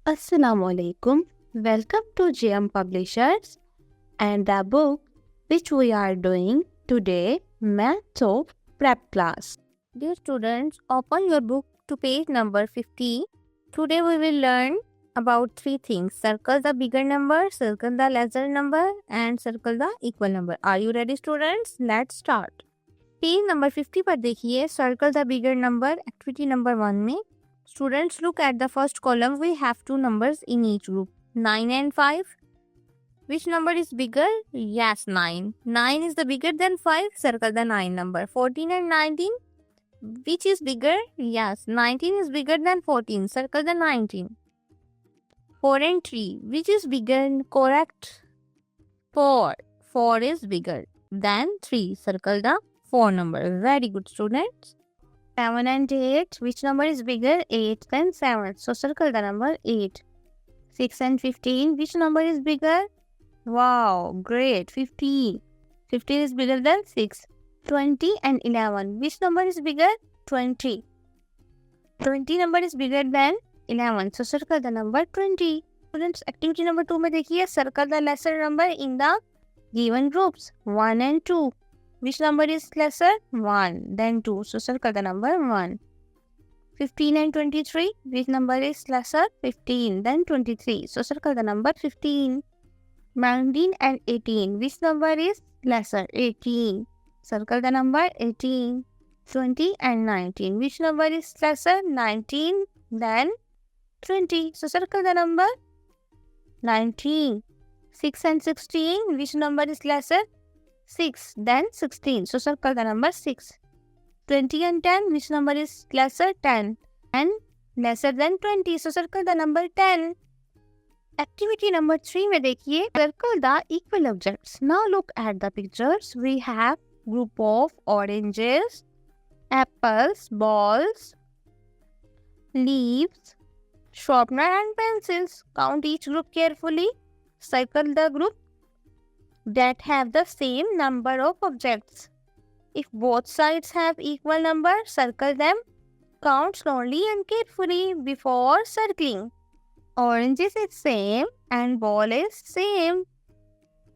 Assalamualaikum. Welcome to GM Publishers and the book which we are doing today, Maths of Prep Class. Dear students, open your book to page number 50. Today we will learn about three things. Circle the bigger number, circle the lesser number and circle the equal number. Are you ready students? Let's start. Page number 50 पर देखिए circle the bigger number activity number 1 में students look at the first column we have two numbers in each group 9 and 5. Which number is bigger? Yes, 9. 9 is the bigger than 5. Circle the 9 number. 14 and 19. Which is bigger? Yes, 19 is bigger than 14. Circle the 19. 4 and 3. Which is bigger? Correct. 4. 4 is bigger than 3. Circle the 4 number. Very good students. 7 and 8. Which number is bigger? 8 than 7. So circle the number 8. 6 and 15. Which number is bigger? Wow, great. 15. 15 is bigger than 6. 20 and 11. Which number is bigger? 20. 20 number is bigger than 11. So circle the number 20. Students, activity number 2 में देखिए circle the lesser number in the given groups 1 and 2. Which number is lesser? 1 then 2. So circle the number 1. 15 and 23. Which number is lesser? 15 then 23. So circle the number 15. 19 and 18. Which number is lesser? 18. Circle the number 18. 20 and 19. Which number is lesser? 19 then 20. So circle the number 19. 6 and 16. Which number is lesser? 6 then 16. So circle the number 6. 20 and 10. Which number is lesser? 10 and lesser than 20. So circle the number 10. Activity number 3 में देखिए circle the equal objects. Now look at the pictures. We have group of oranges, apples, balls, leaves, sharpener and pencils. Count each group carefully. Circle the group that have the same number of objects. If both sides have equal number, circle them. Count slowly and carefully before circling. Oranges is same and ball is same.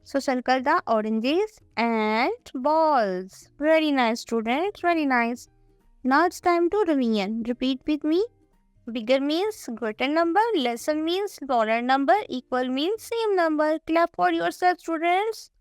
So circle the oranges and balls. Very nice students, very nice. Now it's time to revision. Repeat with me. Bigger means greater number, lesser means smaller number, equal means same number. Clap for yourself students.